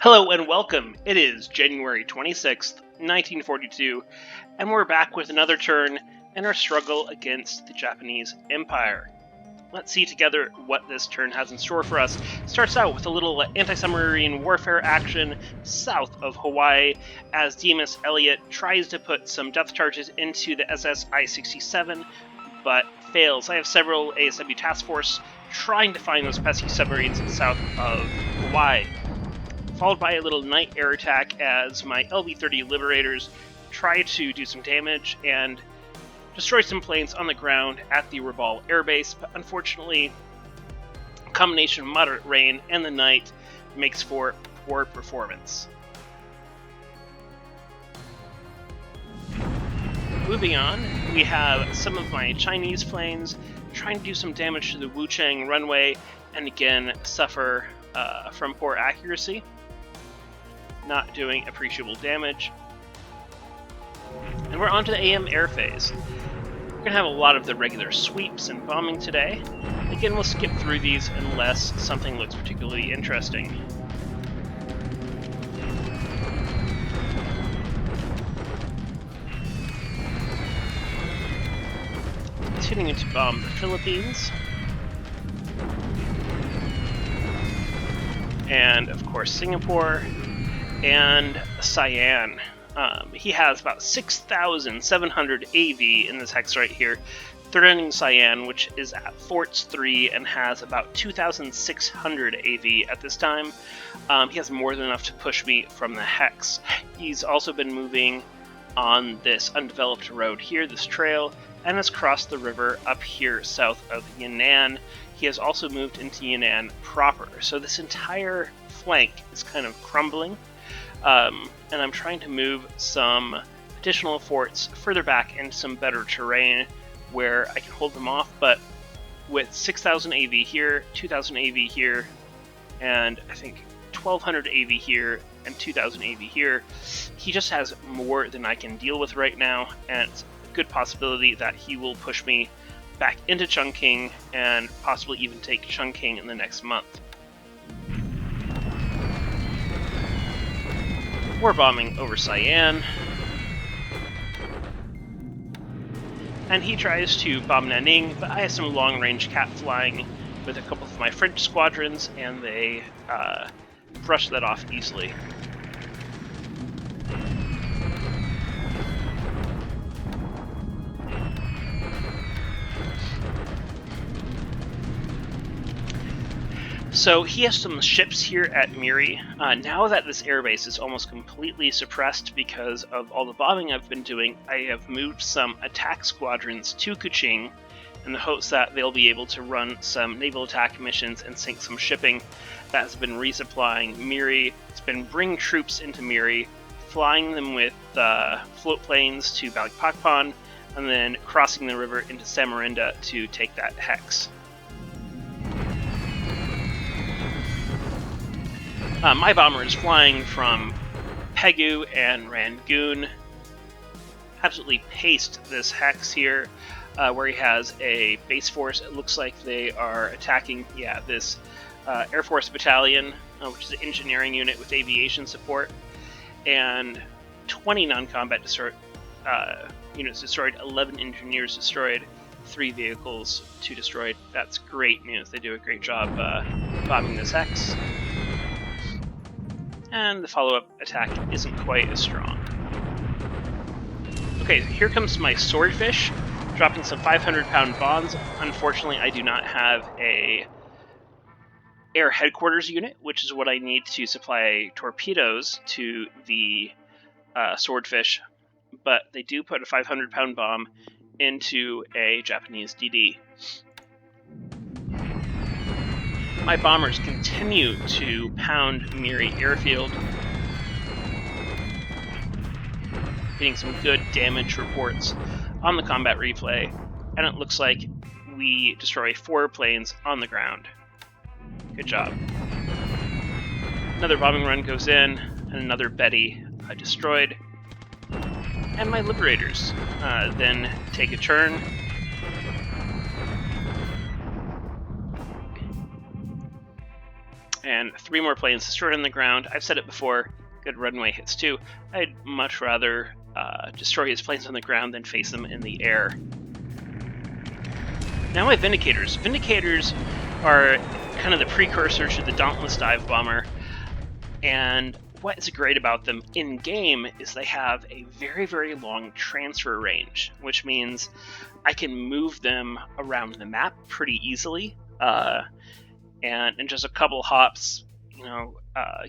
Hello and welcome. It is January 26th, 1942, and we're back with another turn in our struggle against the Japanese Empire. Let's see together what this turn has in store for us. Starts out with a little anti-submarine warfare action south of Hawaii as Demas Elliott tries to put some depth charges into the SS I-67, but fails. I have several ASW task force trying to find those pesky submarines south of Hawaii. Followed by a little night air attack as my LB-30 Liberators try to do some damage and destroy some planes on the ground at the Rabaul Air Base, but unfortunately, a combination of moderate rain and the night makes for poor performance. Moving on, we have some of my Chinese planes trying to do some damage to the Wuchang runway and again suffer from poor accuracy, not doing appreciable damage. And we're on to the AM air phase. We're going to have a lot of the regular sweeps and bombing today. Again, we'll skip through these unless something looks particularly interesting. Continuing to bomb the Philippines. And, of course, Singapore. And Cyan. He has about 6,700 AV in this hex right here, threatening Cyan, which is at Forts 3 and has about 2,600 AV at this time. He has more than enough to push me from the hex. He's also been moving on this undeveloped road here, this trail, and has crossed the river up here south of Yan'an. He has also moved into Yan'an proper, so this entire flank is kind of crumbling. And I'm trying to move some additional forts further back into some better terrain where I can hold them off, but with 6,000 AV here, 2,000 AV here, and I think 1,200 AV here, and 2,000 AV here, he just has more than I can deal with right now, and it's a good possibility that he will push me back into Chungking and possibly even take Chungking in the next month. We're bombing over Cyan. And he tries to bomb Nanning, but I have some long-range cat flying with a couple of my French squadrons, and they brush that off easily. So he has some ships here at Miri. Now that this airbase is almost completely suppressed because of all the bombing I've been doing, I have moved some attack squadrons to Kuching in the hopes that they'll be able to run some naval attack missions and sink some shipping that has been resupplying Miri. It's been bringing troops into Miri, flying them with float planes to Balikpapan, and then crossing the river into Samarinda to take that hex. My bomber is flying from Pegu and Rangoon. Absolutely paced this hex here, where he has a base force. It looks like they are attacking, this Air Force Battalion, which is an engineering unit with aviation support, and 20 non-combat units destroyed, 11 engineers destroyed, 3 vehicles, 2 destroyed. That's great news. They do a great job bombing this hex. And the follow-up attack isn't quite as strong. Okay, here comes my Swordfish, dropping some 500-pound bombs. Unfortunately, I do not have a air headquarters unit, which is what I need to supply torpedoes to the Swordfish, but they do put a 500-pound bomb into a Japanese DD. My bombers continue to pound Miri Airfield, getting some good damage reports on the combat replay, and it looks like we destroy 4 planes on the ground. Good job. Another bombing run goes in, and another Betty destroyed. And my Liberators then take a turn. and 3 more planes destroyed on the ground. I've said it before, good runway hits too. I'd much rather destroy his planes on the ground than face them in the air. Now my Vindicators. Vindicators are kind of the precursor to the Dauntless Dive Bomber, and what is great about them in-game is they have a very, very long transfer range, which means I can move them around the map pretty easily, and in just a couple hops,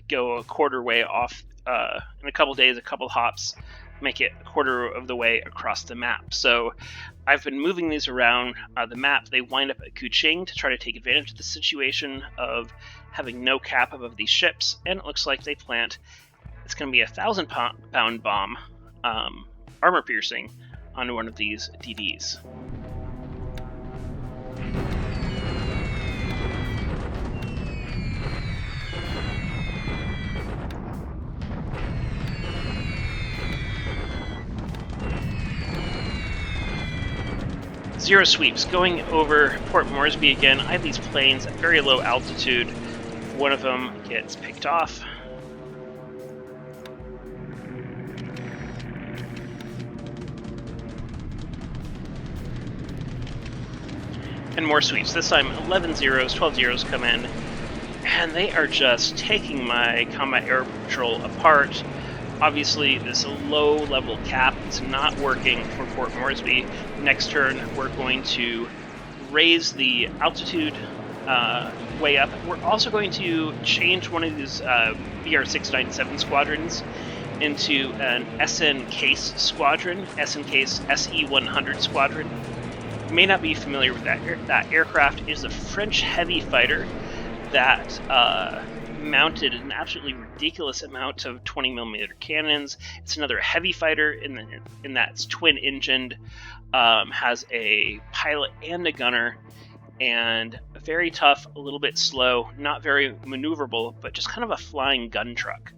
go a quarter way off, in a couple days, a couple hops, make it a quarter of the way across the map. So I've been moving these around the map. They wind up at Kuching to try to take advantage of the situation of having no cap above these ships, and it looks like they plant, it's going to be a 1,000-pound bomb, armor piercing, onto one of these DDs. Zero sweeps, going over Port Moresby again. I have these planes at very low altitude. One of them gets picked off. And more sweeps. This time 11 zeros, 12 zeros come in, and they are just taking my combat air patrol apart. Obviously, this low-level cap is not working for Port Moresby. Next turn, we're going to raise the altitude way up. We're also going to change one of these BR-697 squadrons into an SN Case squadron, SN Case SE-100 squadron. You may not be familiar with that aircraft. It is a French heavy fighter that mounted an absolutely ridiculous amount of 20mm cannons. It's another heavy fighter in that it's twin-engined, has a pilot and a gunner, and very tough, a little bit slow, not very maneuverable, but just kind of a flying gun truck.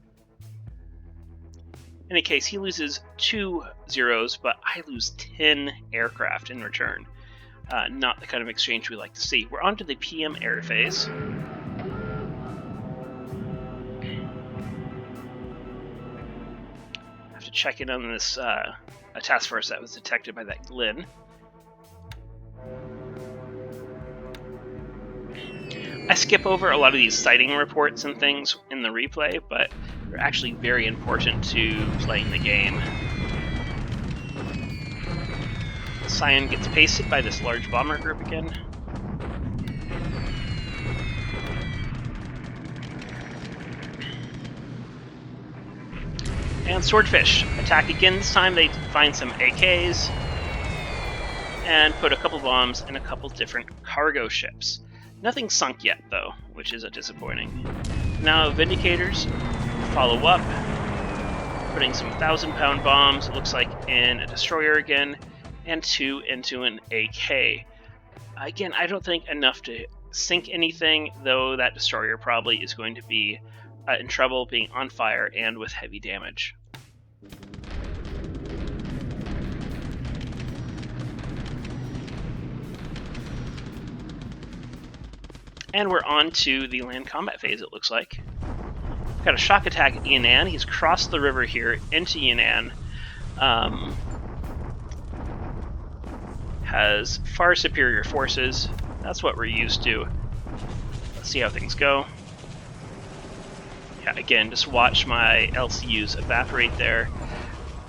In any case, he loses 2 zeros, but I lose 10 aircraft in return. Not the kind of exchange we like to see. We're on to the PM air phase. To check in on this a task force that was detected by that Glyn. I skip over a lot of these sighting reports and things in the replay, but they're actually very important to playing the game. Cyan gets pasted by this large bomber group again. And Swordfish attack again. This time they find some AKs and put a couple bombs in a couple different cargo ships. Nothing sunk yet, though, which is disappointing. Now Vindicators follow up, putting some 1,000-pound bombs, it looks like, in a destroyer again, and 2 into an AK. Again, I don't think enough to sink anything, though that destroyer probably is going to be in trouble, being on fire and with heavy damage. And we're on to the land combat phase, it looks like. We've got a shock attack at Yan'an. He's crossed the river here into Yan'an. Has far superior forces. That's what we're used to. Let's see how things go. Yeah, again, just watch my LCUs evaporate there.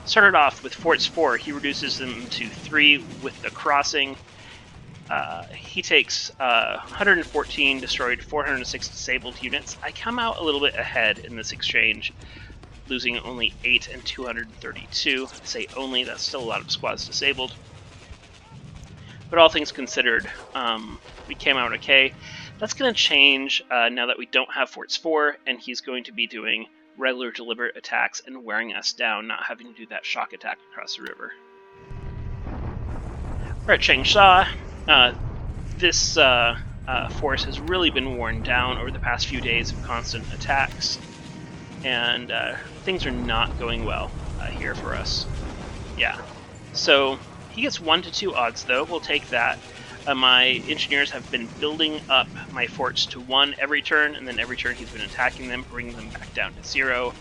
Started off with Forts 4. He reduces them to 3 with the crossing. He takes 114 destroyed, 406 disabled units. I come out a little bit ahead in this exchange, losing only 8 and 232. I say only, that's still a lot of squads disabled. But all things considered, we came out okay. That's going to change now that we don't have Forts 4, and he's going to be doing regular deliberate attacks and wearing us down, not having to do that shock attack across the river. We're at Changsha. This force has really been worn down over the past few days of constant attacks, and things are not going well here for us. Yeah, so he gets 1 to 2 odds, though. We'll take that. My engineers have been building up my forts to 1 every turn, and then every turn he's been attacking them, bringing them back down to 0.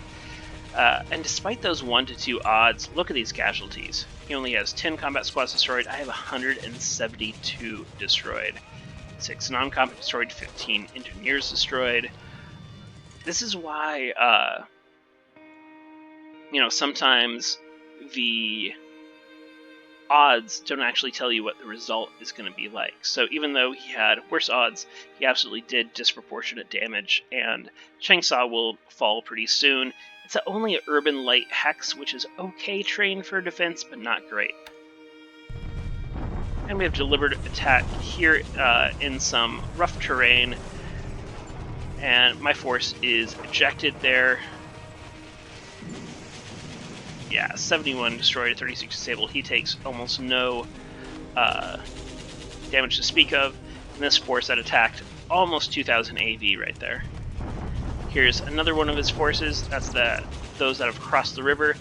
And despite those 1 to 2 odds, look at these casualties. He only has 10 combat squads destroyed. I have 172 destroyed. 6 non-combat destroyed, 15 engineers destroyed. This is why, sometimes the odds don't actually tell you what the result is going to be like. So even though he had worse odds, he absolutely did disproportionate damage, and Changsha will fall pretty soon. It's only an urban light hex, which is okay terrain for defense, but not great. And we have deliberate attack here in some rough terrain, and my force is ejected there. Yeah, 71 destroyed, 36 disabled. He takes almost no damage to speak of. And this force that attacked almost 2,000 AV right there. Here's another one of his forces. That's those that have crossed the river.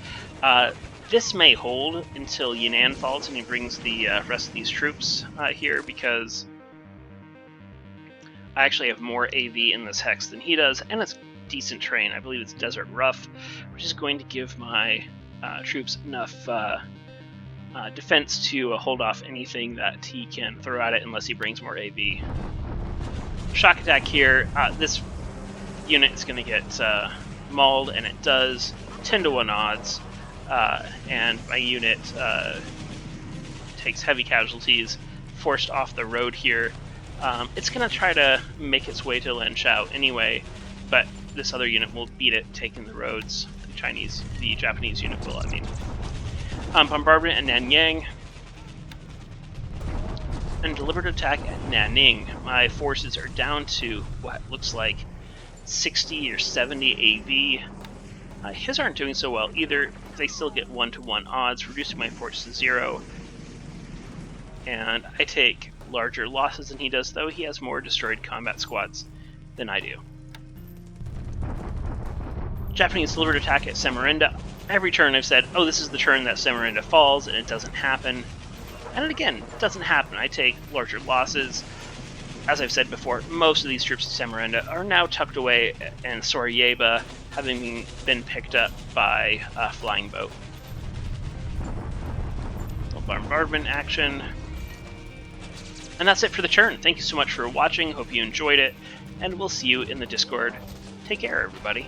This may hold until Yunnan falls and he brings the rest of these troops here, because I actually have more AV in this hex than he does, and it's decent terrain. I believe it's Desert Rough, which is going to give my troops enough defense to hold off anything that he can throw at it unless he brings more AV. Shock attack here. This unit is going to get mauled, and it does. 10 to 1 odds, and my unit takes heavy casualties, forced off the road here. It's going to try to make its way to Lanshao anyway, but this other unit will beat it, taking the roads. The Japanese unit will, I mean. Bombardment at Nanyang. And deliberate attack at Nanning. My forces are down to what looks like 60 or 70 AV. His aren't doing so well either. They still get 1 to 1 odds, reducing my force to 0. And I take larger losses than he does, though he has more destroyed combat squads than I do. Japanese delivered attack at Samarinda. Every turn I've said, oh, this is the turn that Samarinda falls, and it doesn't happen. And again, it doesn't happen. I take larger losses. As I've said before, most of these troops at Samarinda are now tucked away in Sarajevo, having been picked up by a flying boat. A little bombardment action. And that's it for the turn. Thank you so much for watching. Hope you enjoyed it, and we'll see you in the Discord. Take care, everybody.